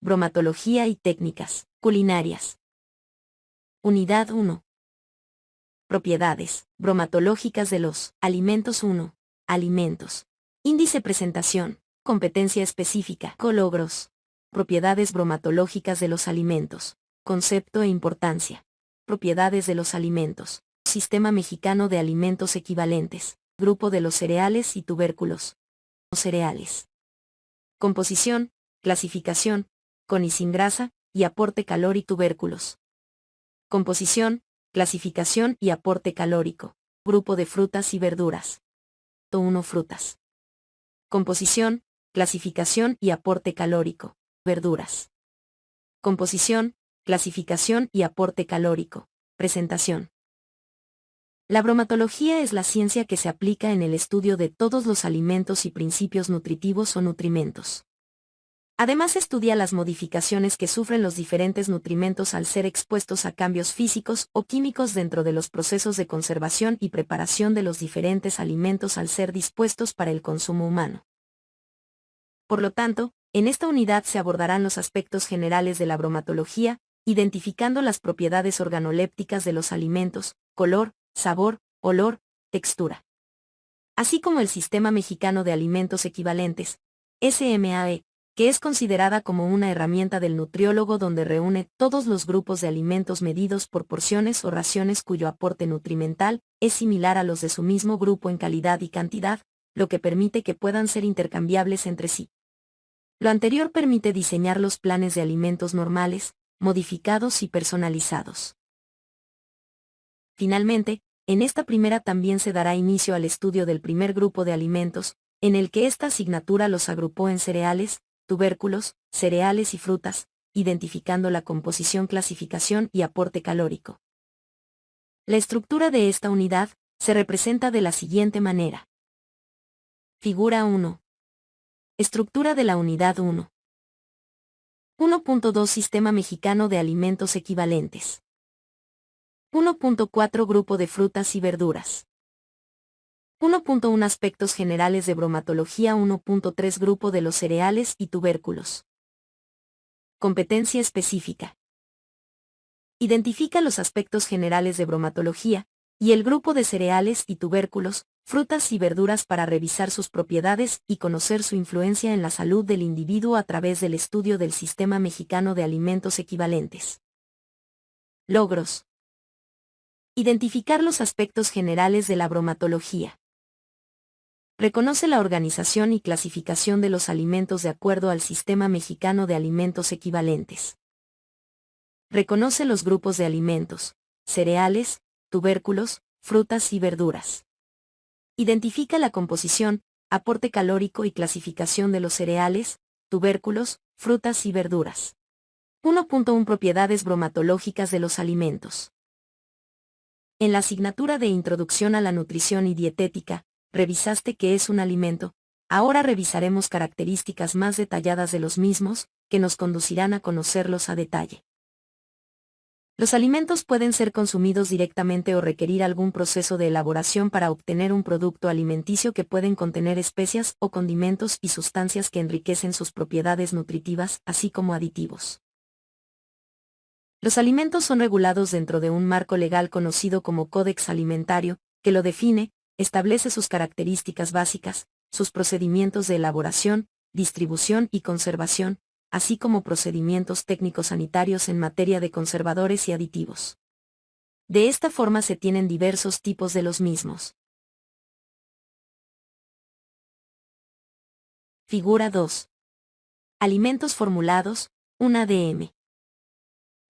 Bromatología y técnicas culinarias. Unidad 1. Propiedades bromatológicas de los alimentos. 1. Alimentos. Índice presentación. Competencia específica. Cologros. Propiedades bromatológicas de los alimentos. Concepto e importancia. Propiedades de los alimentos. Sistema mexicano de alimentos equivalentes. Grupo de los cereales y tubérculos. Cereales. Composición, clasificación, con y sin grasa, y aporte calórico. Tubérculos. Composición, clasificación y aporte calórico. Grupo de frutas y verduras. 1. Frutas. Composición, clasificación y aporte calórico. Verduras. Composición, clasificación y aporte calórico. Presentación. La bromatología es la ciencia que se aplica en el estudio de todos los alimentos y principios nutritivos o nutrimentos. Además estudia las modificaciones que sufren los diferentes nutrimentos al ser expuestos a cambios físicos o químicos dentro de los procesos de conservación y preparación de los diferentes alimentos al ser dispuestos para el consumo humano. Por lo tanto, en esta unidad se abordarán los aspectos generales de la bromatología, identificando las propiedades organolépticas de los alimentos, color, sabor, olor, textura. Así como el Sistema Mexicano de Alimentos Equivalentes, SMAE, que es considerada como una herramienta del nutriólogo donde reúne todos los grupos de alimentos medidos por porciones o raciones cuyo aporte nutrimental es similar a los de su mismo grupo en calidad y cantidad, lo que permite que puedan ser intercambiables entre sí. Lo anterior permite diseñar los planes de alimentos normales, modificados y personalizados. Finalmente, en esta primera también se dará inicio al estudio del primer grupo de alimentos, en el que esta asignatura los agrupó en cereales, tubérculos, cereales y frutas, identificando la composición, clasificación y aporte calórico. La estructura de esta unidad se representa de la siguiente manera. Figura 1. Estructura de la unidad 1. 1.2 Sistema Mexicano de Alimentos Equivalentes. 1.4 Grupo de frutas y verduras. 1.1 Aspectos generales de bromatología. 1.3 Grupo de los cereales y tubérculos. Competencia específica. Identifica los aspectos generales de bromatología y el grupo de cereales y tubérculos, frutas y verduras para revisar sus propiedades y conocer su influencia en la salud del individuo a través del estudio del Sistema Mexicano de Alimentos Equivalentes. Logros. Identificar los aspectos generales de la bromatología. Reconoce la organización y clasificación de los alimentos de acuerdo al Sistema Mexicano de Alimentos Equivalentes. Reconoce los grupos de alimentos, cereales, tubérculos, frutas y verduras. Identifica la composición, aporte calórico y clasificación de los cereales, tubérculos, frutas y verduras. 1.1 Propiedades bromatológicas de los alimentos. En la asignatura de Introducción a la Nutrición y Dietética, revisaste qué es un alimento. Ahora revisaremos características más detalladas de los mismos, que nos conducirán a conocerlos a detalle. Los alimentos pueden ser consumidos directamente o requerir algún proceso de elaboración para obtener un producto alimenticio que pueden contener especias o condimentos y sustancias que enriquecen sus propiedades nutritivas, así como aditivos. Los alimentos son regulados dentro de un marco legal conocido como Códex Alimentario, que lo define, establece sus características básicas, sus procedimientos de elaboración, distribución y conservación, así como procedimientos técnicos sanitarios en materia de conservadores y aditivos. De esta forma se tienen diversos tipos de los mismos. Figura 2. Alimentos formulados, un ADM.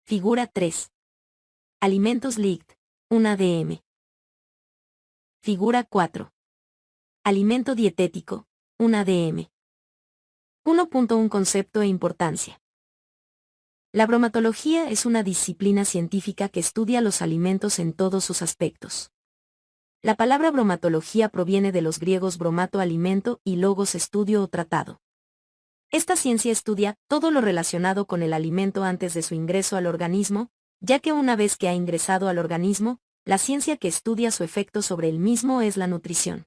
Figura 3. Alimentos LICT, un ADM. Figura 4. Alimento dietético, un ADM. 1.1 Concepto e importancia. La bromatología es una disciplina científica que estudia los alimentos en todos sus aspectos. La palabra bromatología proviene de los griegos bromato alimento y logos estudio o tratado. Esta ciencia estudia todo lo relacionado con el alimento antes de su ingreso al organismo, ya que una vez que ha ingresado al organismo, la ciencia que estudia su efecto sobre el mismo es la nutrición.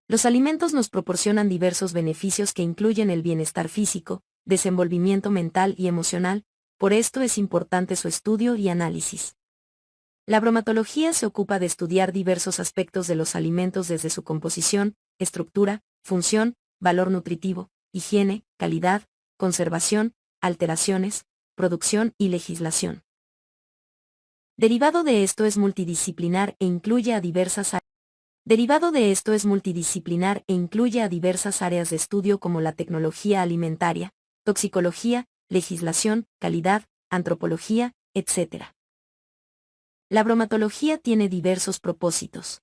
Los alimentos nos proporcionan diversos beneficios que incluyen el bienestar físico, desenvolvimiento mental y emocional, por esto es importante su estudio y análisis. La bromatología se ocupa de estudiar diversos aspectos de los alimentos desde su composición, estructura, función, valor nutritivo, higiene, calidad, conservación, alteraciones, producción y legislación. Derivado de esto es multidisciplinar e incluye a diversas áreas de estudio como la tecnología alimentaria, toxicología, legislación, calidad, antropología, etc. La bromatología tiene diversos propósitos.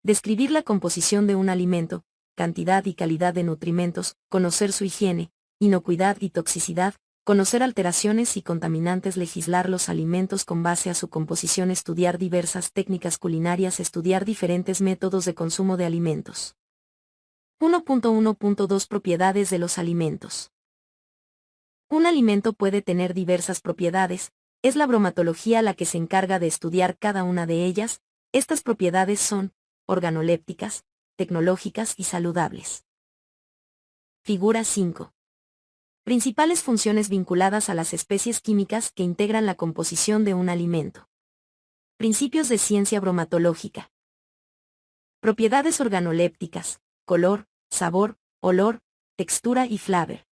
Describir la composición de un alimento, cantidad y calidad de nutrimentos, conocer su higiene, inocuidad y toxicidad, conocer alteraciones y contaminantes, legislar los alimentos con base a su composición, estudiar diversas técnicas culinarias, estudiar diferentes métodos de consumo de alimentos. 1.1.2 Propiedades de los alimentos. Un alimento puede tener diversas propiedades, es la bromatología la que se encarga de estudiar cada una de ellas. Estas propiedades son organolépticas, tecnológicas y saludables. Figura 5. Principales funciones vinculadas a las especies químicas que integran la composición de un alimento. Principios de ciencia bromatológica. Propiedades organolépticas: color, sabor, olor, textura y flavor.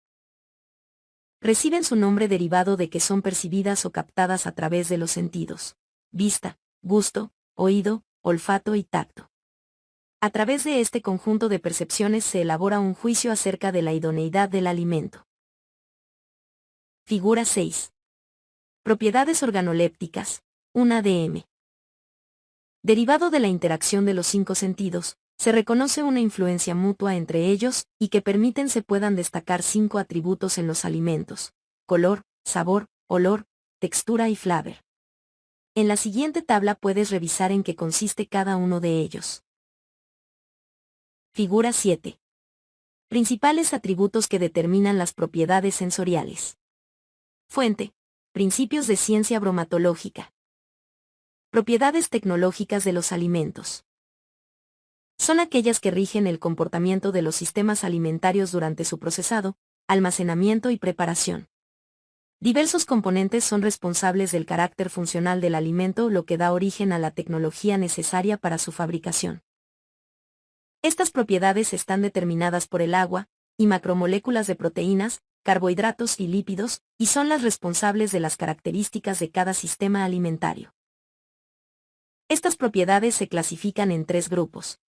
Reciben su nombre derivado de que son percibidas o captadas a través de los sentidos: vista, gusto, oído, olfato y tacto. A través de este conjunto de percepciones se elabora un juicio acerca de la idoneidad del alimento. Figura 6. Propiedades organolépticas, un ADM. Derivado de la interacción de los 5 sentidos, se reconoce una influencia mutua entre ellos y que permiten se puedan destacar 5 atributos en los alimentos: color, sabor, olor, textura y flavor. En la siguiente tabla puedes revisar en qué consiste cada uno de ellos. Figura 7. Principales atributos que determinan las propiedades sensoriales. Fuente: Principios de ciencia bromatológica. Propiedades tecnológicas de los alimentos. Son aquellas que rigen el comportamiento de los sistemas alimentarios durante su procesado, almacenamiento y preparación. Diversos componentes son responsables del carácter funcional del alimento, lo que da origen a la tecnología necesaria para su fabricación. Estas propiedades están determinadas por el agua y macromoléculas de proteínas, carbohidratos y lípidos, y son las responsables de las características de cada sistema alimentario. Estas propiedades se clasifican en 3 grupos.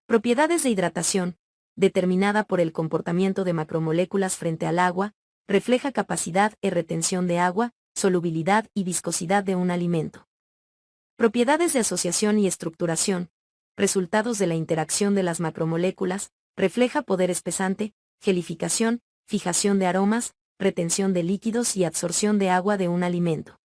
Propiedades de hidratación, determinada por el comportamiento de macromoléculas frente al agua, refleja capacidad y retención de agua, solubilidad y viscosidad de un alimento. Propiedades de asociación y estructuración, resultados de la interacción de las macromoléculas, refleja poder espesante, gelificación, fijación de aromas, retención de líquidos y absorción de agua de un alimento.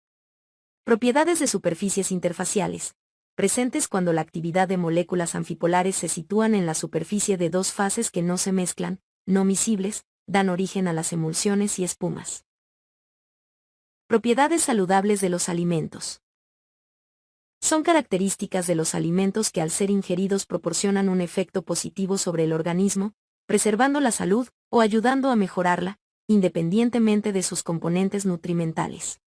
Propiedades de superficies interfaciales, presentes cuando la actividad de moléculas anfipolares se sitúan en la superficie de 2 fases que no se mezclan, no miscibles, dan origen a las emulsiones y espumas. Propiedades saludables de los alimentos. Son características de los alimentos que al ser ingeridos proporcionan un efecto positivo sobre el organismo, preservando la salud o ayudando a mejorarla, independientemente de sus componentes nutrimentales.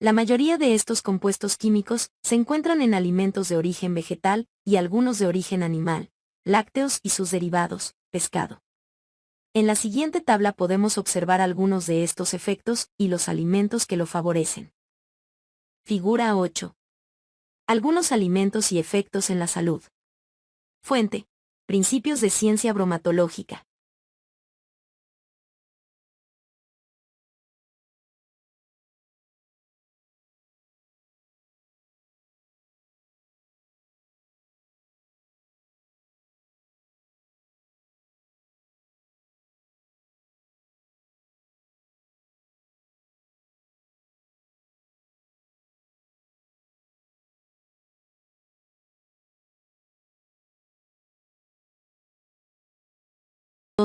La mayoría de estos compuestos químicos se encuentran en alimentos de origen vegetal y algunos de origen animal, lácteos y sus derivados, pescado. En la siguiente tabla podemos observar algunos de estos efectos y los alimentos que lo favorecen. Figura 8. Algunos alimentos y efectos en la salud. Fuente: Principios de ciencia bromatológica.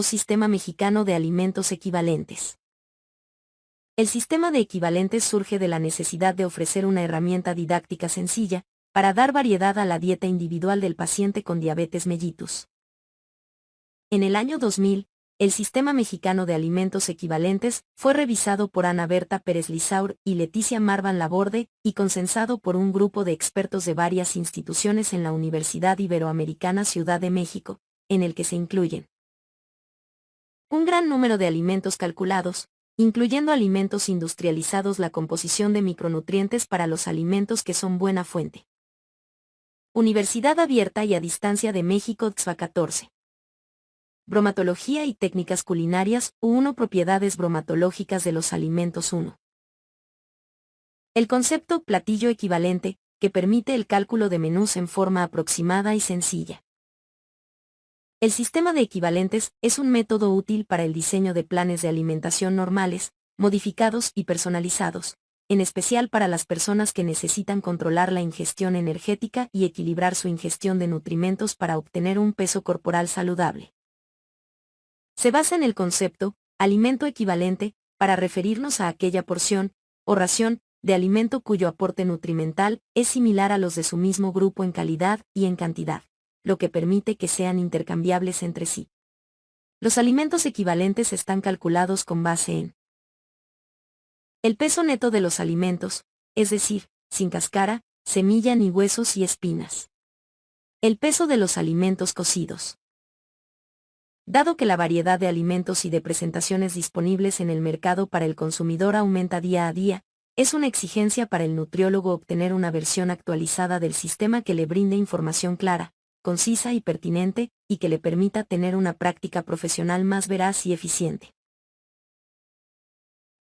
Sistema Mexicano de Alimentos Equivalentes. El sistema de equivalentes surge de la necesidad de ofrecer una herramienta didáctica sencilla, para dar variedad a la dieta individual del paciente con diabetes mellitus. En el año 2000, el Sistema Mexicano de Alimentos Equivalentes fue revisado por Ana Berta Pérez Lizaur y Leticia Marvan Laborde y consensado por un grupo de expertos de varias instituciones en la Universidad Iberoamericana Ciudad de México, en el que se incluyen un gran número de alimentos calculados, incluyendo alimentos industrializados, la composición de micronutrientes para los alimentos que son buena fuente. Universidad Abierta y a Distancia de México TSFA 14. Bromatología y técnicas culinarias U1 Propiedades bromatológicas de los alimentos 1. El concepto platillo equivalente, que permite el cálculo de menús en forma aproximada y sencilla. El sistema de equivalentes es un método útil para el diseño de planes de alimentación normales, modificados y personalizados, en especial para las personas que necesitan controlar la ingestión energética y equilibrar su ingestión de nutrimentos para obtener un peso corporal saludable. Se basa en el concepto, alimento equivalente, para referirnos a aquella porción, o ración, de alimento cuyo aporte nutrimental es similar a los de su mismo grupo en calidad y en cantidad, lo que permite que sean intercambiables entre sí. Los alimentos equivalentes están calculados con base en el peso neto de los alimentos, es decir, sin cáscara, semilla ni huesos y espinas. El peso de los alimentos cocidos. Dado que la variedad de alimentos y de presentaciones disponibles en el mercado para el consumidor aumenta día a día, es una exigencia para el nutriólogo obtener una versión actualizada del sistema que le brinde información clara, concisa y pertinente, y que le permita tener una práctica profesional más veraz y eficiente.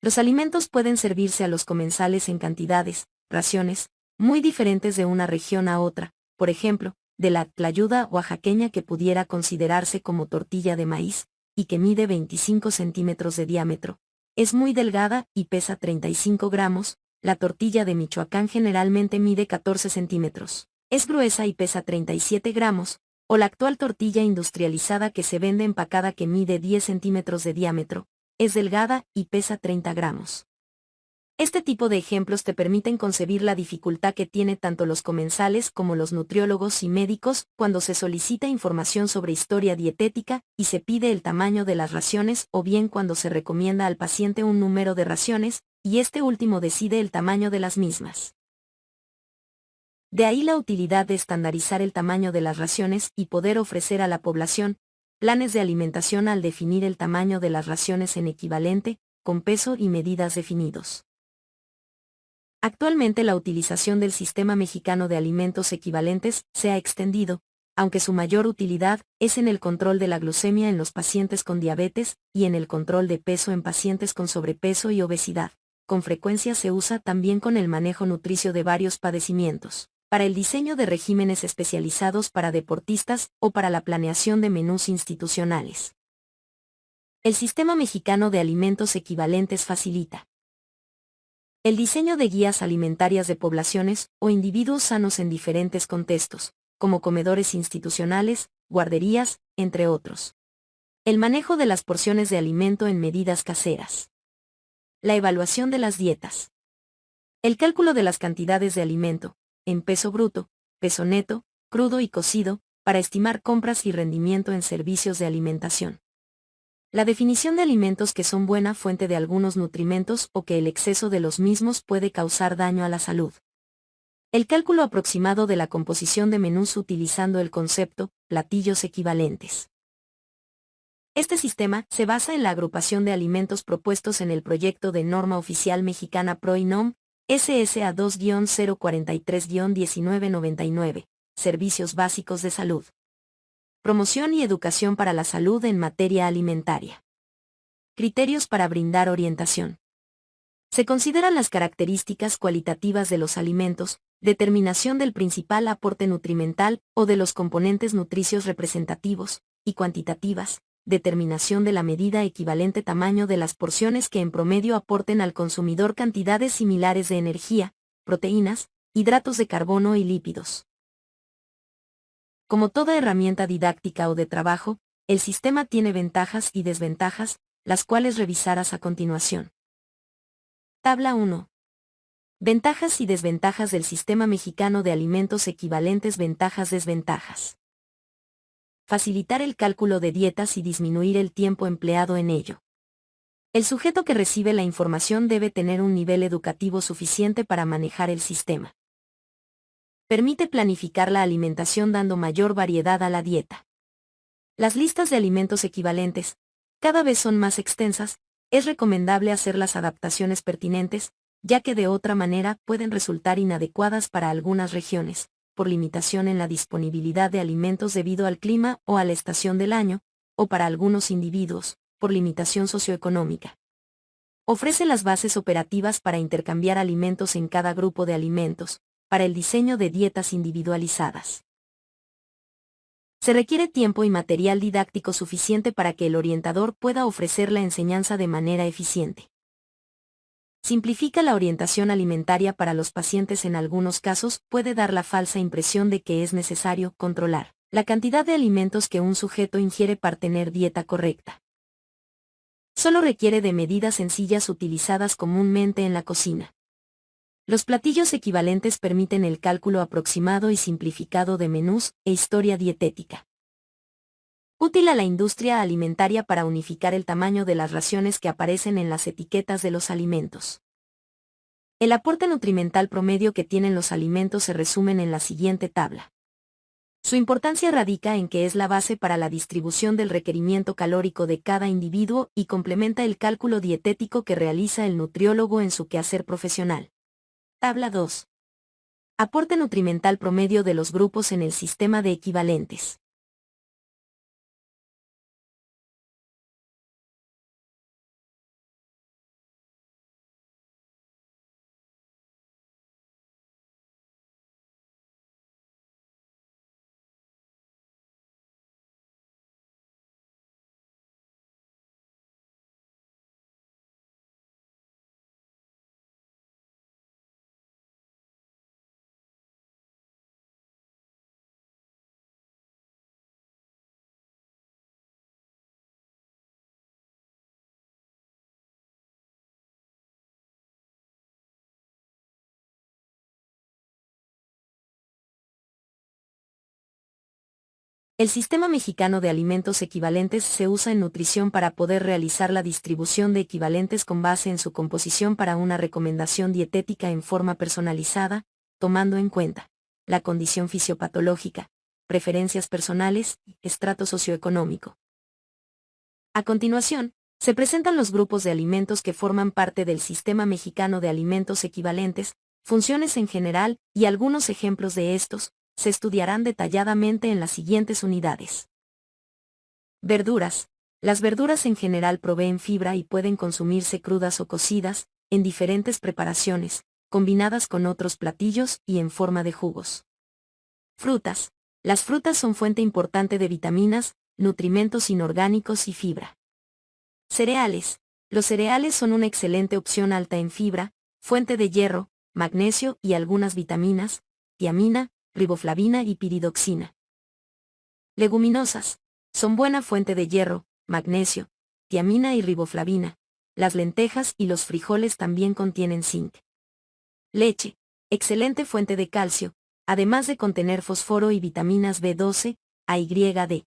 Los alimentos pueden servirse a los comensales en cantidades, raciones, muy diferentes de una región a otra, por ejemplo, de la tlayuda oaxaqueña que pudiera considerarse como tortilla de maíz, y que mide 25 centímetros de diámetro. Es muy delgada y pesa 35 gramos, la tortilla de Michoacán generalmente mide 14 centímetros, es gruesa y pesa 37 gramos, o la actual tortilla industrializada que se vende empacada que mide 10 centímetros de diámetro, es delgada y pesa 30 gramos. Este tipo de ejemplos te permiten concebir la dificultad que tiene tanto los comensales como los nutriólogos y médicos cuando se solicita información sobre historia dietética y se pide el tamaño de las raciones o bien cuando se recomienda al paciente un número de raciones, y este último decide el tamaño de las mismas. De ahí la utilidad de estandarizar el tamaño de las raciones y poder ofrecer a la población planes de alimentación al definir el tamaño de las raciones en equivalente, con peso y medidas definidos. Actualmente la utilización del Sistema Mexicano de Alimentos Equivalentes se ha extendido, aunque su mayor utilidad es en el control de la glucemia en los pacientes con diabetes y en el control de peso en pacientes con sobrepeso y obesidad. Con frecuencia se usa también con el manejo nutricio de varios padecimientos, para el diseño de regímenes especializados para deportistas o para la planeación de menús institucionales. El Sistema Mexicano de Alimentos Equivalentes facilita el diseño de guías alimentarias de poblaciones o individuos sanos en diferentes contextos, como comedores institucionales, guarderías, entre otros. El manejo de las porciones de alimento en medidas caseras. La evaluación de las dietas. El cálculo de las cantidades de alimento, en peso bruto, peso neto, crudo y cocido, para estimar compras y rendimiento en servicios de alimentación. La definición de alimentos que son buena fuente de algunos nutrimentos o que el exceso de los mismos puede causar daño a la salud. El cálculo aproximado de la composición de menús utilizando el concepto, platillos equivalentes. Este sistema se basa en la agrupación de alimentos propuestos en el proyecto de norma oficial mexicana PROINOM, SSA 2-043-1999, Servicios Básicos de Salud. Promoción y educación para la salud en materia alimentaria. Criterios para brindar orientación. Se consideran las características cualitativas de los alimentos, determinación del principal aporte nutrimental o de los componentes nutricios representativos, y cuantitativas, determinación de la medida equivalente tamaño de las porciones que en promedio aporten al consumidor cantidades similares de energía, proteínas, hidratos de carbono y lípidos. Como toda herramienta didáctica o de trabajo, el sistema tiene ventajas y desventajas, las cuales revisarás a continuación. Tabla 1. Ventajas y desventajas del Sistema Mexicano de Alimentos Equivalentes. Ventajas, desventajas. facilitar el cálculo de dietas y disminuir el tiempo empleado en ello. El sujeto que recibe la información debe tener un nivel educativo suficiente para manejar el sistema. Permite planificar la alimentación dando mayor variedad a la dieta. Las listas de alimentos equivalentes cada vez son más extensas. Es recomendable hacer las adaptaciones pertinentes, ya que de otra manera pueden resultar inadecuadas para algunas regiones, por limitación en la disponibilidad de alimentos debido al clima o a la estación del año, o para algunos individuos, por limitación socioeconómica. Ofrece las bases operativas para intercambiar alimentos en cada grupo de alimentos, para el diseño de dietas individualizadas. Se requiere tiempo y material didáctico suficiente para que el orientador pueda ofrecer la enseñanza de manera eficiente. Simplifica la orientación alimentaria para los pacientes. En algunos casos puede dar la falsa impresión de que es necesario controlar la cantidad de alimentos que un sujeto ingiere para tener dieta correcta. Solo requiere de medidas sencillas utilizadas comúnmente en la cocina. Los platillos equivalentes permiten el cálculo aproximado y simplificado de menús e historia dietética. Útil a la industria alimentaria para unificar el tamaño de las raciones que aparecen en las etiquetas de los alimentos. El aporte nutrimental promedio que tienen los alimentos se resumen en la siguiente tabla. Su importancia radica en que es la base para la distribución del requerimiento calórico de cada individuo y complementa el cálculo dietético que realiza el nutriólogo en su quehacer profesional. Tabla 2. Aporte nutrimental promedio de los grupos en el sistema de equivalentes. El sistema mexicano de alimentos equivalentes se usa en nutrición para poder realizar la distribución de equivalentes con base en su composición para una recomendación dietética en forma personalizada, tomando en cuenta la condición fisiopatológica, preferencias personales, estrato socioeconómico. A continuación, se presentan los grupos de alimentos que forman parte del sistema mexicano de alimentos equivalentes, funciones en general y algunos ejemplos de estos se estudiarán detalladamente en las siguientes unidades. Verduras. Las verduras en general proveen fibra y pueden consumirse crudas o cocidas, en diferentes preparaciones, combinadas con otros platillos y en forma de jugos. Frutas. Las frutas son fuente importante de vitaminas, nutrimentos inorgánicos y fibra. Cereales. Los cereales son una excelente opción alta en fibra, fuente de hierro, magnesio y algunas vitaminas, tiamina, riboflavina y piridoxina. Leguminosas. Son buena fuente de hierro, magnesio, tiamina y riboflavina. Las lentejas y los frijoles también contienen zinc. Leche. Excelente fuente de calcio, además de contener fósforo y vitaminas B12, A y D.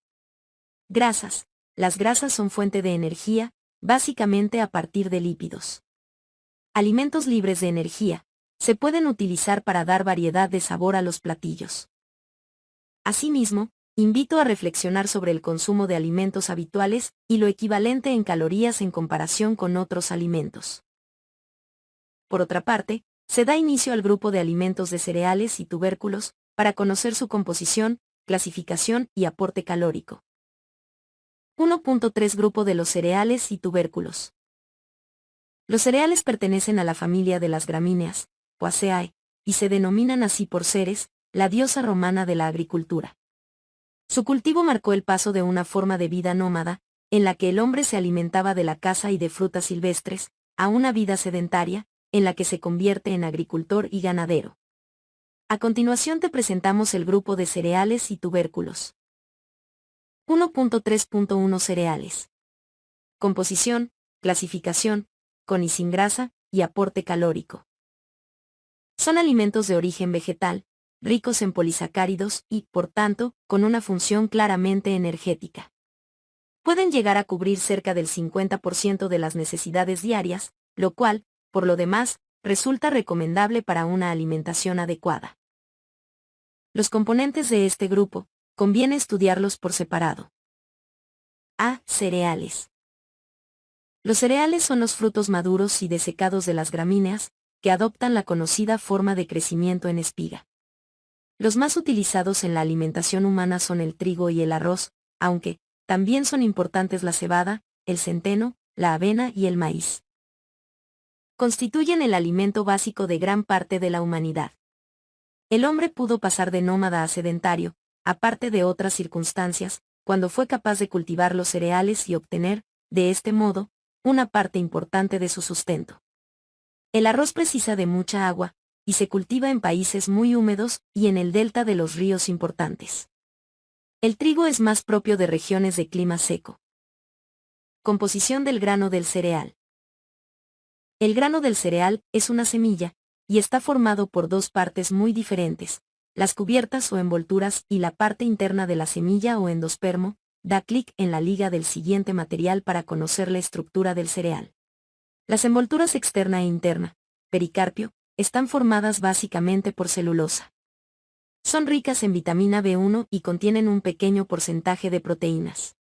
Grasas. Las grasas son fuente de energía, básicamente a partir de lípidos. Alimentos libres de energía. Se pueden utilizar para dar variedad de sabor a los platillos. Asimismo, invito a reflexionar sobre el consumo de alimentos habituales y lo equivalente en calorías en comparación con otros alimentos. Por otra parte, se da inicio al grupo de alimentos de cereales y tubérculos, para conocer su composición, clasificación y aporte calórico. 1.3 Grupo de los cereales y tubérculos. Los cereales pertenecen a la familia de las gramíneas, Poaceae, y se denominan así por Ceres, la diosa romana de la agricultura. Su cultivo marcó el paso de una forma de vida nómada, en la que el hombre se alimentaba de la caza y de frutas silvestres, a una vida sedentaria, en la que se convierte en agricultor y ganadero. A continuación te presentamos el grupo de cereales y tubérculos. 1.3.1 Cereales. Composición, clasificación, con y sin grasa, y aporte calórico. Son alimentos de origen vegetal, ricos en polisacáridos y, por tanto, con una función claramente energética. Pueden llegar a cubrir cerca del 50% de las necesidades diarias, lo cual, por lo demás, resulta recomendable para una alimentación adecuada. Los componentes de este grupo, conviene estudiarlos por separado. A. Cereales. Los cereales son los frutos maduros y desecados de las gramíneas, que adoptan la conocida forma de crecimiento en espiga. Los más utilizados en la alimentación humana son el trigo y el arroz, aunque también son importantes la cebada, el centeno, la avena y el maíz. Constituyen el alimento básico de gran parte de la humanidad. El hombre pudo pasar de nómada a sedentario, aparte de otras circunstancias, cuando fue capaz de cultivar los cereales y obtener, de este modo, una parte importante de su sustento. El arroz precisa de mucha agua, y se cultiva en países muy húmedos y en el delta de los ríos importantes. El trigo es más propio de regiones de clima seco. Composición del grano del cereal. El grano del cereal es una semilla, y está formado por dos partes muy diferentes, las cubiertas o envolturas y la parte interna de la semilla o endospermo. Da clic en la liga del siguiente material para conocer la estructura del cereal. Las envolturas externa e interna, pericarpio, están formadas básicamente por celulosa. Son ricas en vitamina B1 y contienen un pequeño porcentaje de proteínas.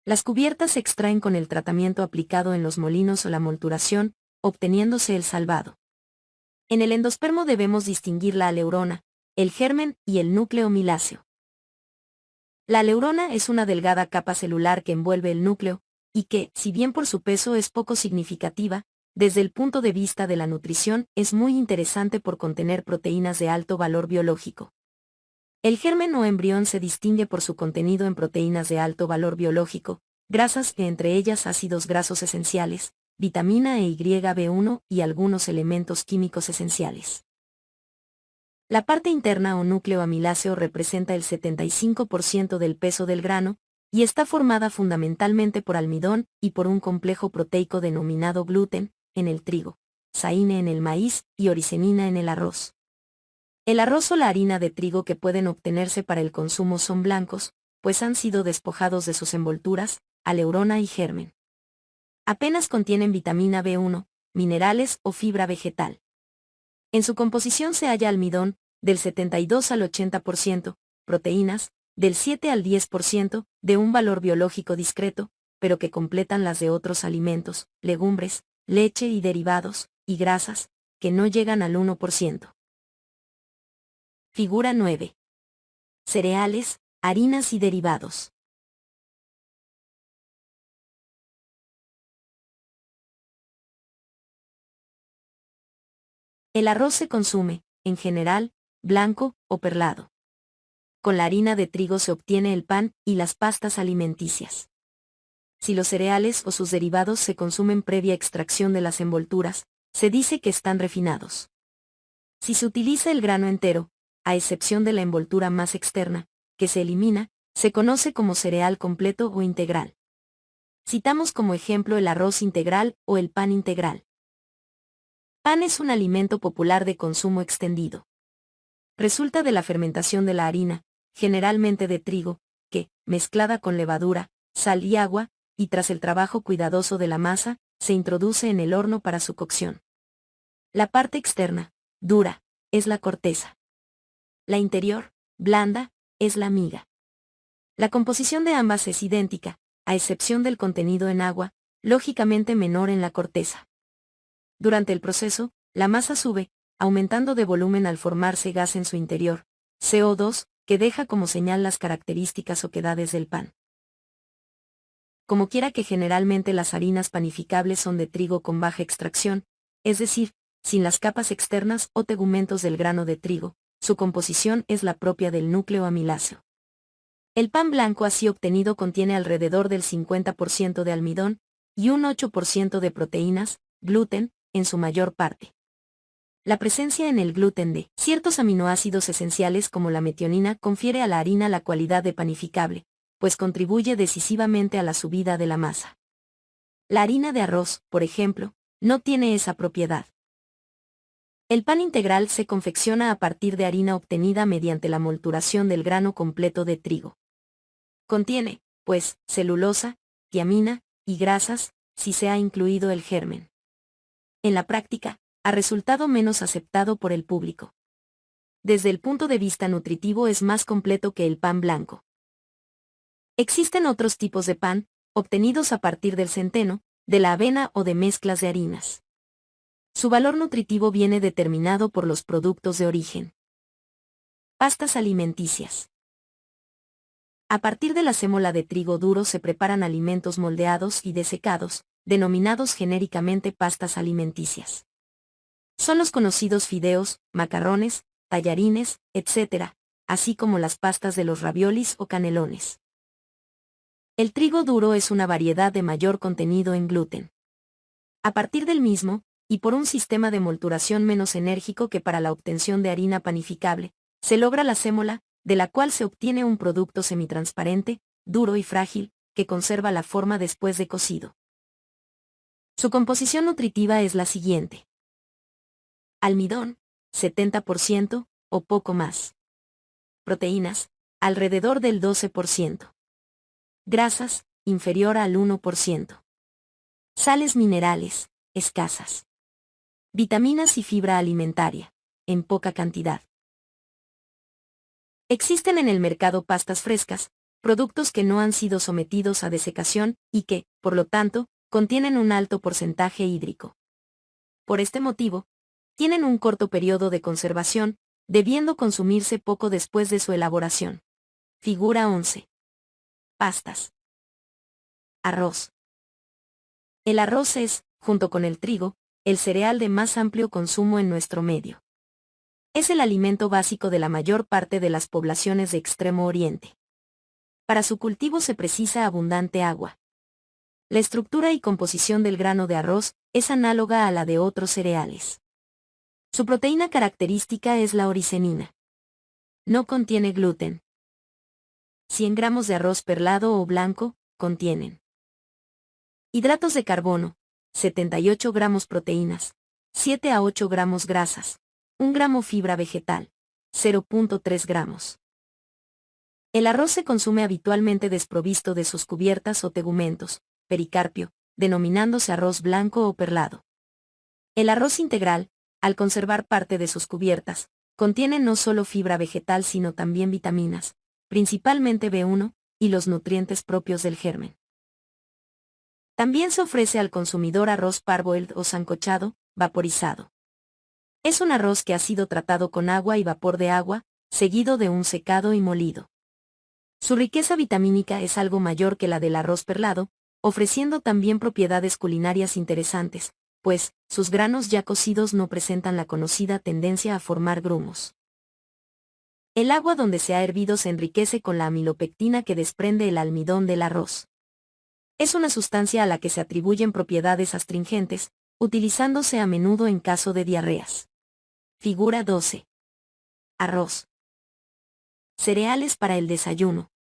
Las cubiertas se extraen con el tratamiento aplicado en los molinos o la molturación, obteniéndose el salvado. En el endospermo debemos distinguir la aleurona, el germen y el núcleo miláceo. La aleurona es una delgada capa celular que envuelve el núcleo, y que, si bien por su peso es poco significativa, desde el punto de vista de la nutrición es muy interesante por contener proteínas de alto valor biológico. El germen o embrión se distingue por su contenido en proteínas de alto valor biológico, grasas e entre ellas ácidos grasos esenciales, vitamina E y B1 y algunos elementos químicos esenciales. La parte interna o núcleo amiláceo representa el 75% del peso del grano, y está formada fundamentalmente por almidón y por un complejo proteico denominado gluten, en el trigo, saíne en el maíz y oricenina en el arroz. El arroz o la harina de trigo que pueden obtenerse para el consumo son blancos, pues han sido despojados de sus envolturas, aleurona y germen. Apenas contienen vitamina B1, minerales o fibra vegetal. En su composición se halla almidón, del 72 al 80%, proteínas, del 7 al 10%, de un valor biológico discreto, pero que completan las de otros alimentos, legumbres, leche y derivados, y grasas, que no llegan al 1%. Figura 9. Cereales, harinas y derivados. El arroz se consume, en general, blanco o perlado. Con la harina de trigo se obtiene el pan y las pastas alimenticias. Si los cereales o sus derivados se consumen previa extracción de las envolturas, se dice que están refinados. Si se utiliza el grano entero, a excepción de la envoltura más externa, que se elimina, se conoce como cereal completo o integral. Citamos como ejemplo el arroz integral o el pan integral. Pan es un alimento popular de consumo extendido. Resulta de la fermentación de la harina, generalmente de trigo, que, mezclada con levadura, sal y agua, y tras el trabajo cuidadoso de la masa, se introduce en el horno para su cocción. La parte externa, dura, es la corteza. La interior, blanda, es la miga. La composición de ambas es idéntica, a excepción del contenido en agua, lógicamente menor en la corteza. Durante el proceso, la masa sube, aumentando de volumen al formarse gas en su interior, CO2, que deja como señal las características oquedades del pan. Como quiera que generalmente las harinas panificables son de trigo con baja extracción, es decir, sin las capas externas o tegumentos del grano de trigo, su composición es la propia del núcleo amiláceo. El pan blanco así obtenido contiene alrededor del 50% de almidón y un 8% de proteínas, gluten, en su mayor parte. La presencia en el gluten de ciertos aminoácidos esenciales como la metionina confiere a la harina la cualidad de panificable, pues contribuye decisivamente a la subida de la masa. La harina de arroz, por ejemplo, no tiene esa propiedad. El pan integral se confecciona a partir de harina obtenida mediante la molturación del grano completo de trigo. Contiene, pues, celulosa, tiamina y grasas, si se ha incluido el germen. En la práctica, ha resultado menos aceptado por el público. Desde el punto de vista nutritivo es más completo que el pan blanco. Existen otros tipos de pan, obtenidos a partir del centeno, de la avena o de mezclas de harinas. Su valor nutritivo viene determinado por los productos de origen. Pastas alimenticias. A partir de la sémola de trigo duro se preparan alimentos moldeados y desecados, denominados genéricamente pastas alimenticias. Son los conocidos fideos, macarrones, tallarines, etc., así como las pastas de los raviolis o canelones. El trigo duro es una variedad de mayor contenido en gluten. A partir del mismo, y por un sistema de molturación menos enérgico que para la obtención de harina panificable, se logra la sémola, de la cual se obtiene un producto semitransparente, duro y frágil, que conserva la forma después de cocido. Su composición nutritiva es la siguiente. Almidón, 70%, o poco más. Proteínas, alrededor del 12%. Grasas, inferior al 1%. Sales minerales, escasas. Vitaminas y fibra alimentaria, en poca cantidad. Existen en el mercado pastas frescas, productos que no han sido sometidos a desecación y que, por lo tanto, contienen un alto porcentaje hídrico. Por este motivo, tienen un corto periodo de conservación, debiendo consumirse poco después de su elaboración. Figura 11. Pastas. Arroz. El arroz es, junto con el trigo, el cereal de más amplio consumo en nuestro medio. Es el alimento básico de la mayor parte de las poblaciones de Extremo Oriente. Para su cultivo se precisa abundante agua. La estructura y composición del grano de arroz es análoga a la de otros cereales. Su proteína característica es la oricenina. No contiene gluten. 100 gramos de arroz perlado o blanco, contienen hidratos de carbono, 78 gramos proteínas, 7 a 8 gramos grasas, 1 gramo fibra vegetal, 0.3 gramos. El arroz se consume habitualmente desprovisto de sus cubiertas o tegumentos, pericarpio, denominándose arroz blanco o perlado. El arroz integral, al conservar parte de sus cubiertas, contiene no solo fibra vegetal sino también vitaminas, principalmente B1, y los nutrientes propios del germen. También se ofrece al consumidor arroz parboiled o sancochado, vaporizado. Es un arroz que ha sido tratado con agua y vapor de agua, seguido de un secado y molido. Su riqueza vitamínica es algo mayor que la del arroz perlado, ofreciendo también propiedades culinarias interesantes, pues, sus granos ya cocidos no presentan la conocida tendencia a formar grumos. El agua donde se ha hervido se enriquece con la amilopectina que desprende el almidón del arroz. Es una sustancia a la que se atribuyen propiedades astringentes, utilizándose a menudo en caso de diarreas. Figura 12. Arroz. Cereales para el desayuno.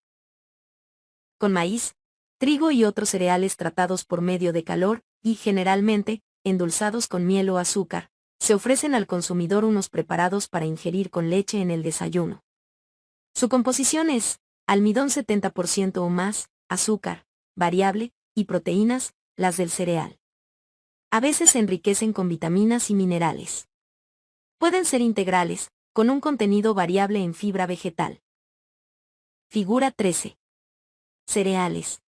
Con maíz, trigo y otros cereales tratados por medio de calor, y generalmente, endulzados con miel o azúcar, se ofrecen al consumidor unos preparados para ingerir con leche en el desayuno. Su composición es almidón 70% o más, azúcar, variable, y proteínas, las del cereal. A veces se enriquecen con vitaminas y minerales. Pueden ser integrales, con un contenido variable en fibra vegetal. Figura 13. Cereales.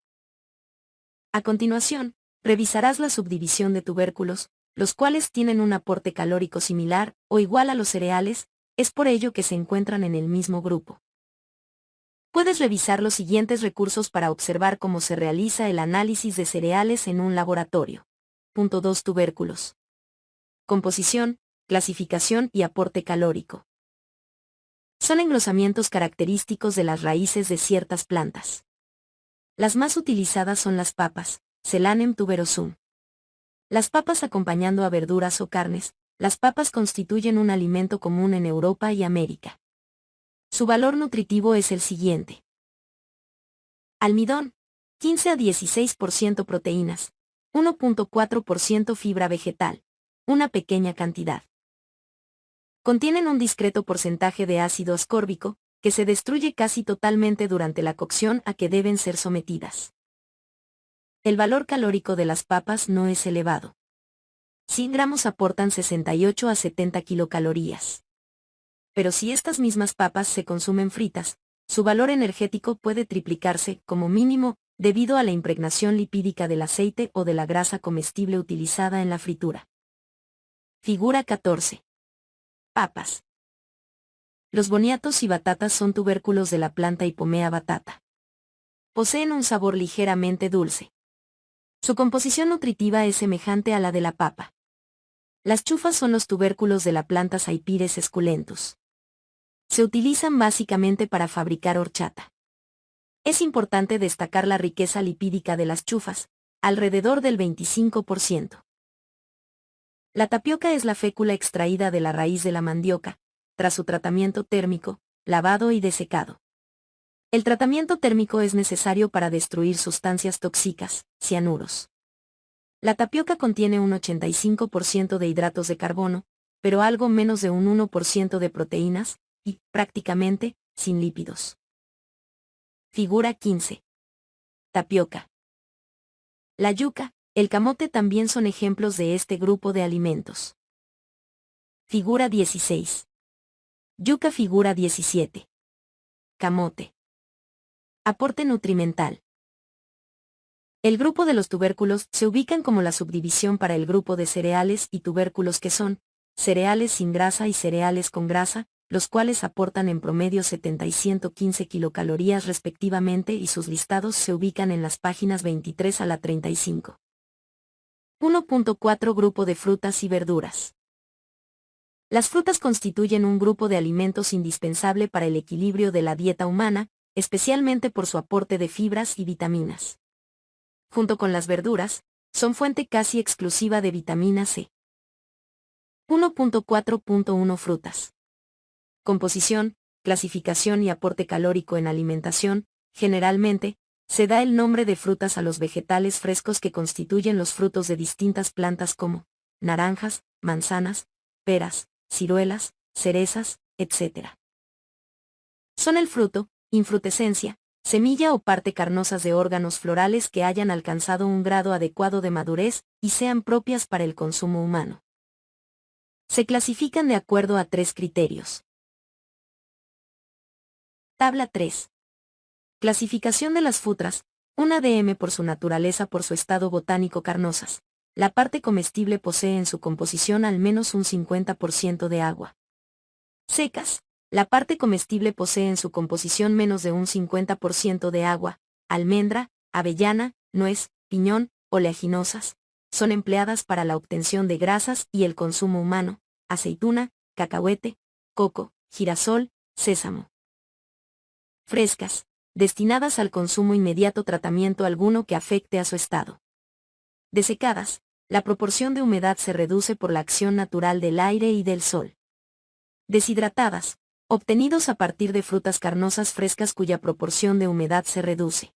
A continuación, revisarás la subdivisión de tubérculos, los cuales tienen un aporte calórico similar o igual a los cereales, es por ello que se encuentran en el mismo grupo. Puedes revisar los siguientes recursos para observar cómo se realiza el análisis de cereales en un laboratorio. Punto 2. Tubérculos. Composición, clasificación y aporte calórico. Son engrosamientos característicos de las raíces de ciertas plantas. Las más utilizadas son las papas, Selanem tuberosum. Las papas acompañando a verduras o carnes, las papas constituyen un alimento común en Europa y América. Su valor nutritivo es el siguiente. Almidón, 15 a 16% proteínas, 1.4% fibra vegetal, una pequeña cantidad. Contienen un discreto porcentaje de ácido ascórbico, que se destruye casi totalmente durante la cocción a que deben ser sometidas. El valor calórico de las papas no es elevado. 100 gramos aportan 68 a 70 kilocalorías. Pero si estas mismas papas se consumen fritas, su valor energético puede triplicarse, como mínimo, debido a la impregnación lipídica del aceite o de la grasa comestible utilizada en la fritura. Figura 14. Papas. Los boniatos y batatas son tubérculos de la planta Hipomea batata. Poseen un sabor ligeramente dulce. Su composición nutritiva es semejante a la de la papa. Las chufas son los tubérculos de la planta Saipires esculentus. Se utilizan básicamente para fabricar horchata. Es importante destacar la riqueza lipídica de las chufas, alrededor del 25%. La tapioca es la fécula extraída de la raíz de la mandioca, tras su tratamiento térmico, lavado y desecado. El tratamiento térmico es necesario para destruir sustancias tóxicas, cianuros. La tapioca contiene un 85% de hidratos de carbono, pero algo menos de un 1% de proteínas, y, prácticamente, sin lípidos. Figura 15. Tapioca. La yuca, el camote también son ejemplos de este grupo de alimentos. Figura 16. Yuca. Figura 17. Camote. Aporte nutrimental. El grupo de los tubérculos se ubican como la subdivisión para el grupo de cereales y tubérculos que son cereales sin grasa y cereales con grasa, los cuales aportan en promedio 70 y 115 kilocalorías respectivamente y sus listados se ubican en las páginas 23 a la 35. 1.4 Grupo de frutas y verduras. Las frutas constituyen un grupo de alimentos indispensable para el equilibrio de la dieta humana, especialmente por su aporte de fibras y vitaminas. Junto con las verduras, son fuente casi exclusiva de vitamina C. 1.4.1 Frutas. Composición, clasificación y aporte calórico en alimentación. Generalmente, se da el nombre de frutas a los vegetales frescos que constituyen los frutos de distintas plantas como naranjas, manzanas, peras, ciruelas, cerezas, etc. Son el fruto, infrutescencia, semilla o parte carnosas de órganos florales que hayan alcanzado un grado adecuado de madurez y sean propias para el consumo humano. Se clasifican de acuerdo a 3 criterios. Tabla 3. Clasificación de las frutas. Una DM por su naturaleza, por su estado botánico carnosas. La parte comestible posee en su composición al menos un 50% de agua. Secas. La parte comestible posee en su composición menos de un 50% de agua. Almendra, avellana, nuez, piñón, oleaginosas. Son empleadas para la obtención de grasas y el consumo humano. Aceituna, cacahuete, coco, girasol, sésamo. Frescas. Destinadas al consumo inmediato, tratamiento alguno que afecte a su estado. Desecadas. La proporción de humedad se reduce por la acción natural del aire y del sol. Deshidratadas. Obtenidos a partir de frutas carnosas frescas cuya proporción de humedad se reduce.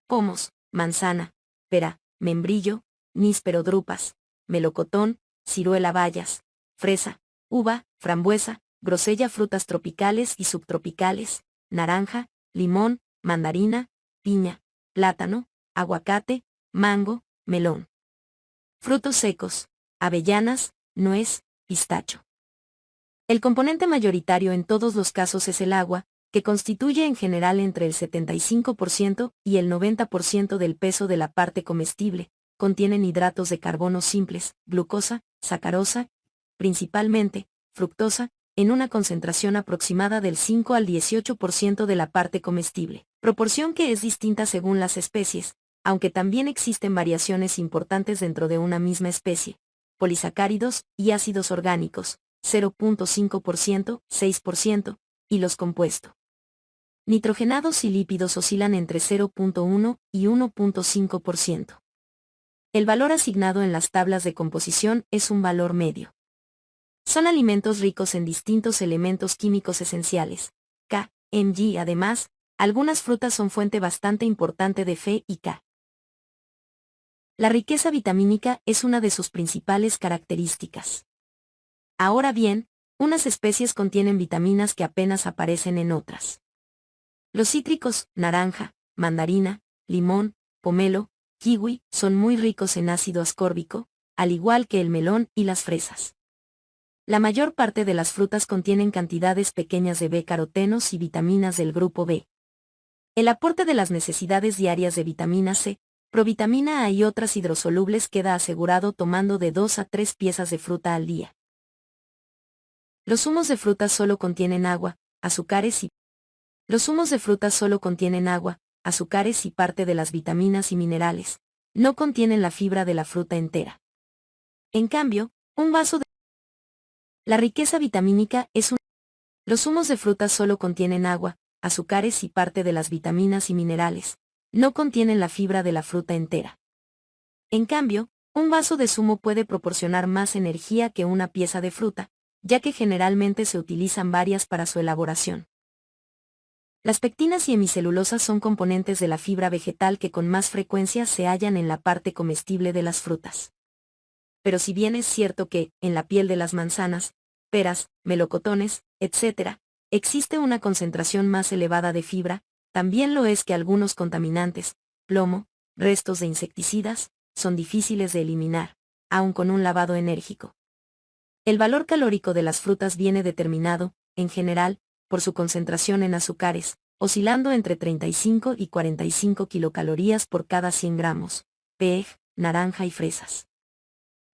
Pomos, manzana, pera, membrillo, níspero, drupas, melocotón, ciruela, bayas, fresa, uva, frambuesa, grosella, frutas tropicales y subtropicales, naranja, limón, mandarina, piña, plátano, aguacate, mango, melón. Frutos secos, avellanas, nuez, pistacho. El componente mayoritario en todos los casos es el agua, que constituye en general entre el 75% y el 90% del peso de la parte comestible. Contienen hidratos de carbono simples, glucosa, sacarosa, principalmente, fructosa, en una concentración aproximada del 5 al 18% de la parte comestible, proporción que es distinta según las especies, aunque también existen variaciones importantes dentro de una misma especie. Polisacáridos y ácidos orgánicos, 0.5%, 6%, y los compuestos nitrogenados y lípidos oscilan entre 0.1 y 1.5%. El valor asignado en las tablas de composición es un valor medio. Son alimentos ricos en distintos elementos químicos esenciales, K, Mg. Además, algunas frutas son fuente bastante importante de Fe y K. La riqueza vitamínica es una de sus principales características. Ahora bien, unas especies contienen vitaminas que apenas aparecen en otras. Los cítricos, naranja, mandarina, limón, pomelo, kiwi, son muy ricos en ácido ascórbico, al igual que el melón y las fresas. La mayor parte de las frutas contienen cantidades pequeñas de B-carotenos y vitaminas del grupo B. El aporte de las necesidades diarias de vitamina C, provitamina A y otras hidrosolubles queda asegurado tomando de 2 a 3 piezas de fruta al día. Los zumos de frutas solo contienen agua, azúcares y parte de las vitaminas y minerales. No contienen la fibra de la fruta entera. En cambio, un vaso de la riqueza vitamínica es un... Los zumos de frutas solo contienen agua, azúcares y parte de las vitaminas y minerales. No contienen la fibra de la fruta entera. En cambio, un vaso de zumo puede proporcionar más energía que una pieza de fruta, ya que generalmente se utilizan varias para su elaboración. Las pectinas y hemicelulosas son componentes de la fibra vegetal que con más frecuencia se hallan en la parte comestible de las frutas. Pero si bien es cierto que, en la piel de las manzanas, peras, melocotones, etc., existe una concentración más elevada de fibra, también lo es que algunos contaminantes, plomo, restos de insecticidas, son difíciles de eliminar, aun con un lavado enérgico. El valor calórico de las frutas viene determinado, en general, por su concentración en azúcares, oscilando entre 35 y 45 kilocalorías por cada 100 gramos, pej, naranja y fresas.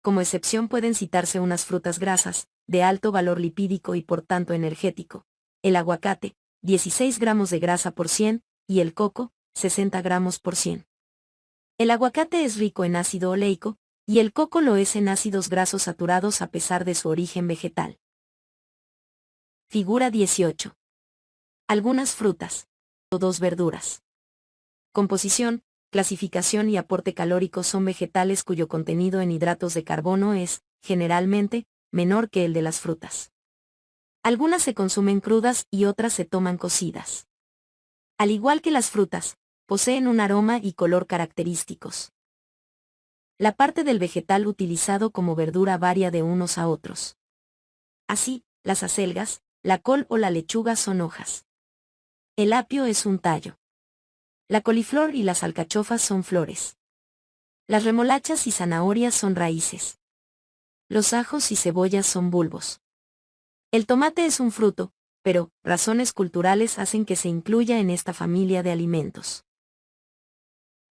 Como excepción pueden citarse unas frutas grasas, de alto valor lipídico y por tanto energético, el aguacate, 16 gramos de grasa por 100, y el coco, 60 gramos por 100. El aguacate es rico en ácido oleico, y el coco lo es en ácidos grasos saturados a pesar de su origen vegetal. Figura 18. Algunas frutas. O 2 verduras. Composición, clasificación y aporte calórico son vegetales cuyo contenido en hidratos de carbono es, generalmente, menor que el de las frutas. Algunas se consumen crudas y otras se toman cocidas. Al igual que las frutas, poseen un aroma y color característicos. La parte del vegetal utilizado como verdura varía de unos a otros. Así, las acelgas, la col o la lechuga son hojas. El apio es un tallo. La coliflor y las alcachofas son flores. Las remolachas y zanahorias son raíces. Los ajos y cebollas son bulbos. El tomate es un fruto, pero razones culturales hacen que se incluya en esta familia de alimentos.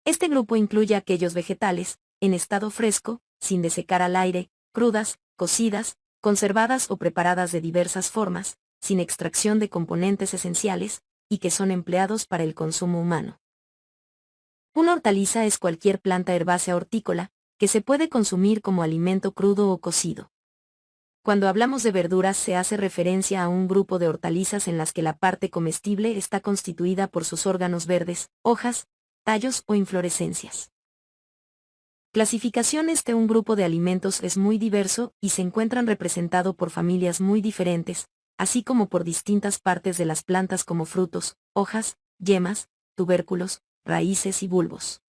Este grupo incluye aquellos vegetales, en estado fresco, sin desecar al aire, crudas, cocidas, conservadas o preparadas de diversas formas, sin extracción de componentes esenciales, y que son empleados para el consumo humano. Una hortaliza es cualquier planta herbácea hortícola, que se puede consumir como alimento crudo o cocido. Cuando hablamos de verduras se hace referencia a un grupo de hortalizas en las que la parte comestible está constituida por sus órganos verdes, hojas, tallos o inflorescencias. Clasificación. Un grupo de alimentos es muy diverso y se encuentran representado por familias muy diferentes, así como por distintas partes de las plantas como frutos, hojas, yemas, tubérculos, raíces y bulbos.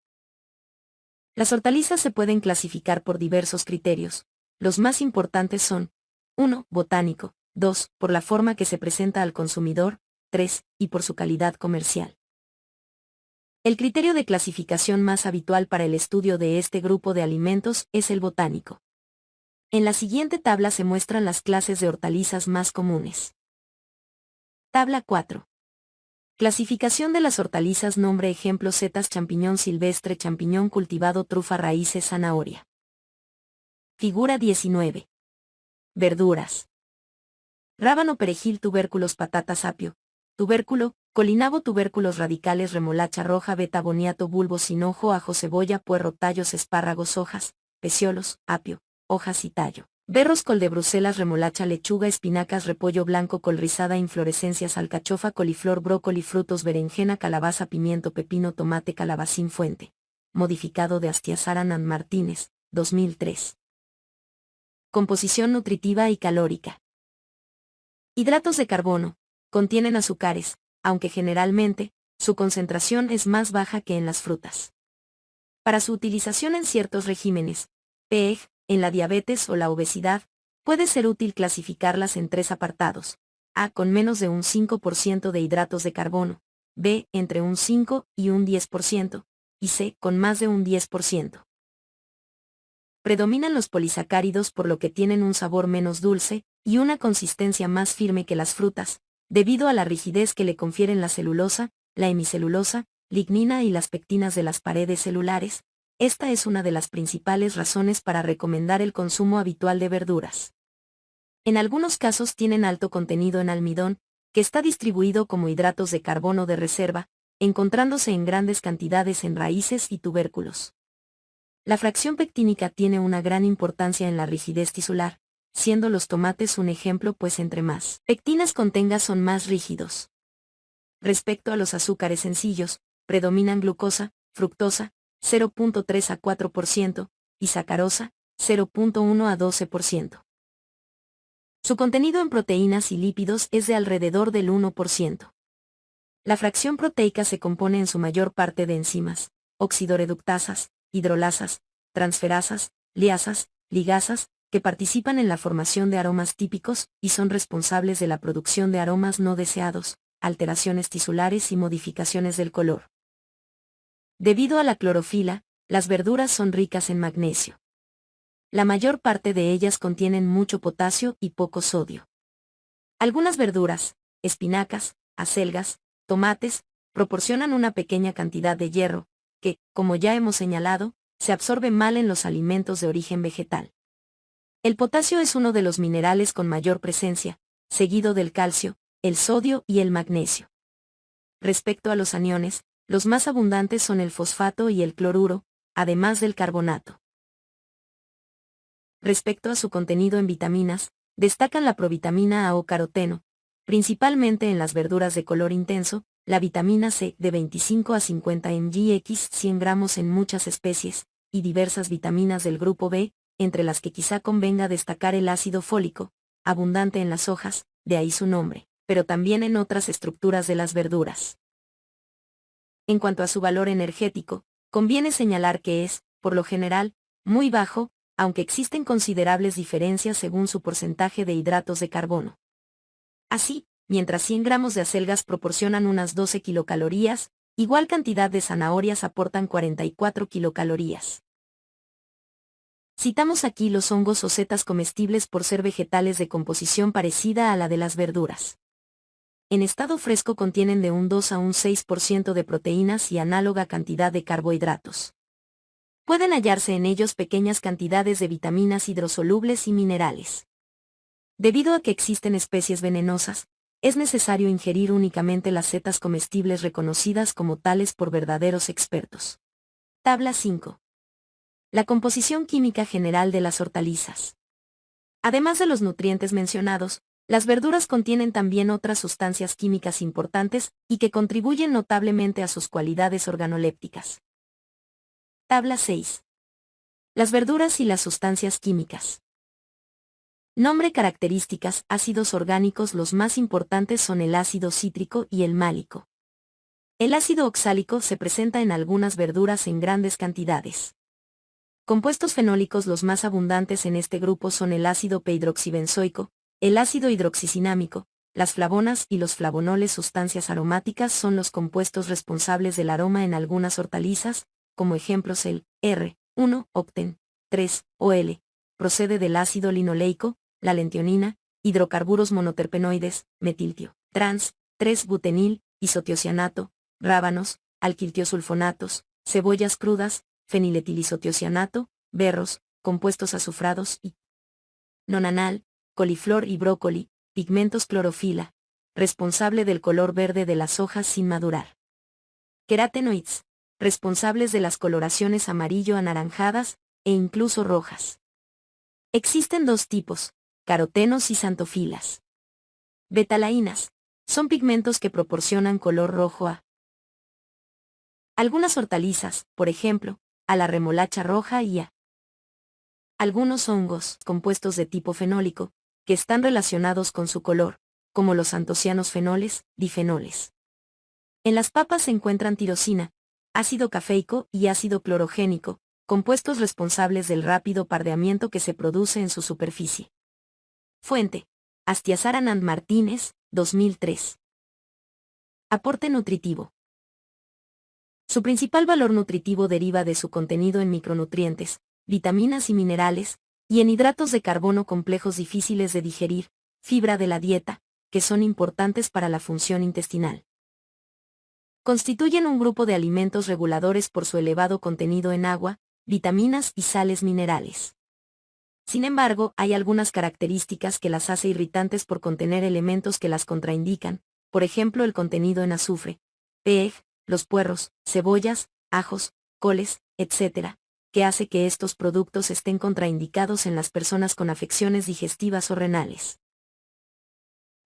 Las hortalizas se pueden clasificar por diversos criterios. Los más importantes son 1. Botánico, 2. Por la forma que se presenta al consumidor, 3. Y por su calidad comercial. El criterio de clasificación más habitual para el estudio de este grupo de alimentos es el botánico. En la siguiente tabla se muestran las clases de hortalizas más comunes. Tabla 4. Clasificación de las hortalizas. Nombre: ejemplo: setas, champiñón silvestre, champiñón cultivado, trufa, raíces, zanahoria. Figura 19. Verduras. Rábano, perejil, tubérculos, patatas, apio, tubérculo, colinabo, tubérculos radicales, remolacha roja, beta, boniato, bulbo, hinojo, ajo, cebolla, puerro, tallos, espárragos, hojas, peciolos, apio, hojas y tallo. Berros, col de Bruselas, remolacha, lechuga, espinacas, repollo blanco, col rizada, inflorescencias, alcachofa, coliflor, brócoli, frutos, berenjena, calabaza, pimiento, pepino, tomate, calabacín, fuente. Modificado de Astiazaran Martínez, 2003. Composición nutritiva y calórica. Hidratos de carbono. Contienen azúcares, aunque generalmente, su concentración es más baja que en las frutas. Para su utilización en ciertos regímenes, pej, en la diabetes o la obesidad, Puede ser útil clasificarlas en tres apartados: A, con menos de un 5% de hidratos de carbono; B, entre un 5 y un 10%, y C, con más de un 10%. Predominan los polisacáridos, por lo que tienen un sabor menos dulce y una consistencia más firme que las frutas, debido a la rigidez que le confieren la celulosa, la hemicelulosa, lignina y las pectinas de las paredes celulares. Esta es una de las principales razones para recomendar el consumo habitual de verduras. En algunos casos tienen alto contenido en almidón, que está distribuido como hidratos de carbono de reserva, encontrándose en grandes cantidades en raíces y tubérculos. La fracción pectínica tiene una gran importancia en la rigidez tisular, siendo los tomates un ejemplo, pues entre más pectinas contenga son más rígidos. Respecto a los azúcares sencillos, predominan glucosa, fructosa, 0.3 a 4%, y sacarosa, 0.1 a 12%. Su contenido en proteínas y lípidos es de alrededor del 1%. La fracción proteica se compone en su mayor parte de enzimas, oxidoreductasas, hidrolasas, transferasas, liasas, ligasas, que participan en la formación de aromas típicos y son responsables de la producción de aromas no deseados, alteraciones tisulares y modificaciones del color. Debido a la clorofila, las verduras son ricas en magnesio. La mayor parte de ellas contienen mucho potasio y poco sodio. Algunas verduras, espinacas, acelgas, tomates, proporcionan una pequeña cantidad de hierro, que, como ya hemos señalado, se absorbe mal en los alimentos de origen vegetal. El potasio es uno de los minerales con mayor presencia, seguido del calcio, el sodio y el magnesio. Respecto a los aniones, los más abundantes son el fosfato y el cloruro, además del carbonato. Respecto a su contenido en vitaminas, destacan la provitamina A o caroteno, principalmente en las verduras de color intenso, la vitamina C de 25 a 50 mg 100 gramos en muchas especies, y diversas vitaminas del grupo B, entre las que quizá convenga destacar el ácido fólico, abundante en las hojas, de ahí su nombre, pero también en otras estructuras de las verduras. En cuanto a su valor energético, conviene señalar que es, por lo general, muy bajo, aunque existen considerables diferencias según su porcentaje de hidratos de carbono. Así, mientras 100 gramos de acelgas proporcionan unas 12 kilocalorías, igual cantidad de zanahorias aportan 44 kilocalorías. Citamos aquí los hongos o setas comestibles por ser vegetales de composición parecida a la de las verduras. En estado fresco contienen de un 2 a un 6% de proteínas y análoga cantidad de carbohidratos. Pueden hallarse en ellos pequeñas cantidades de vitaminas hidrosolubles y minerales. Debido a que existen especies venenosas, es necesario ingerir únicamente las setas comestibles reconocidas como tales por verdaderos expertos. Tabla 5. La composición química general de las hortalizas. Además de los nutrientes mencionados, las verduras contienen también otras sustancias químicas importantes y que contribuyen notablemente a sus cualidades organolépticas. Tabla 6. Las verduras y las sustancias químicas. Nombre: características: ácidos orgánicos. Los más importantes son el ácido cítrico y el málico. El ácido oxálico se presenta en algunas verduras en grandes cantidades. Compuestos fenólicos: los más abundantes en este grupo son el ácido p-hidroxibenzoico, el ácido hidroxicinámico, las flavonas y los flavonoles. Sustancias aromáticas son los compuestos responsables del aroma en algunas hortalizas, como ejemplos el R1-octen, 3-OL, procede del ácido linoleico, la lentionina, hidrocarburos monoterpenoides, metiltio, trans, 3-butenil, isotiocianato, rábanos, alquiltiosulfonatos, cebollas crudas, feniletilisotiocianato, berros, compuestos azufrados y nonanal, coliflor y brócoli, pigmentos clorofila, responsable del color verde de las hojas sin madurar. Querátenoids, responsables de las coloraciones amarillo-anaranjadas, e incluso rojas. Existen dos tipos, carotenos y xantofilas. Betalaínas, son pigmentos que proporcionan color rojo a algunas hortalizas, por ejemplo, a la remolacha roja y a algunos hongos, compuestos de tipo fenólico, que están relacionados con su color, como los antocianos fenoles, difenoles. En las papas se encuentran tirosina, ácido cafeico y ácido clorogénico, compuestos responsables del rápido pardeamiento que se produce en su superficie. Fuente: Astiazaran and Martínez, 2003. Aporte nutritivo. Su principal valor nutritivo deriva de su contenido en micronutrientes, vitaminas y minerales, y en hidratos de carbono complejos difíciles de digerir, fibra de la dieta, que son importantes para la función intestinal. Constituyen un grupo de alimentos reguladores por su elevado contenido en agua, vitaminas y sales minerales. Sin embargo, hay algunas características que las hace irritantes por contener elementos que las contraindican, por ejemplo el contenido en azufre, PEG, los puerros, cebollas, ajos, coles, etc., que hace que estos productos estén contraindicados en las personas con afecciones digestivas o renales.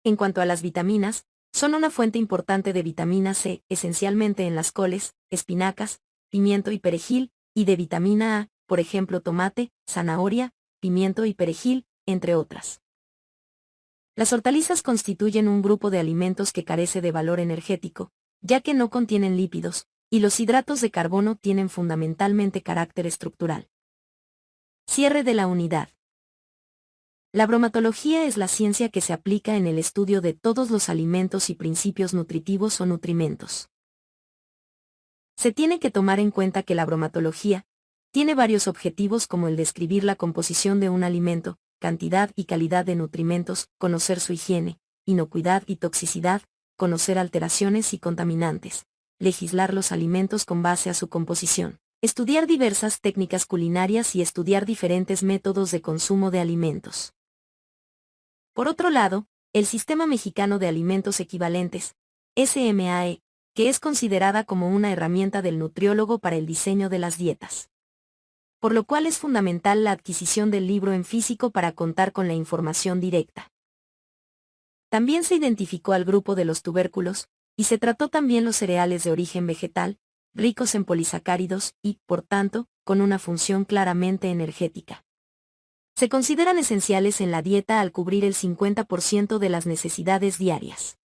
En cuanto a las vitaminas, son una fuente importante de vitamina C, esencialmente en las coles, espinacas, pimiento y perejil, y de vitamina A, por ejemplo tomate, zanahoria, pimiento y perejil, entre otras. Las hortalizas constituyen un grupo de alimentos que carece de valor energético, ya que no contienen lípidos, y los hidratos de carbono tienen fundamentalmente carácter estructural. Cierre de la unidad. La bromatología es la ciencia que se aplica en el estudio de todos los alimentos y principios nutritivos o nutrimentos. Se tiene que tomar en cuenta que la bromatología tiene varios objetivos como el describir la composición de un alimento, cantidad y calidad de nutrimentos, conocer su higiene, inocuidad y toxicidad, conocer alteraciones y contaminantes, legislar los alimentos con base a su composición, estudiar diversas técnicas culinarias y estudiar diferentes métodos de consumo de alimentos. Por otro lado, el Sistema Mexicano de Alimentos Equivalentes, SMAE, que es considerada como una herramienta del nutriólogo para el diseño de las dietas. Por lo cual es fundamental la adquisición del libro en físico para contar con la información directa. También se identificó al grupo de los tubérculos, y se trató también los cereales de origen vegetal, ricos en polisacáridos y, por tanto, con una función claramente energética. Se consideran esenciales en la dieta al cubrir el 50% de las necesidades diarias.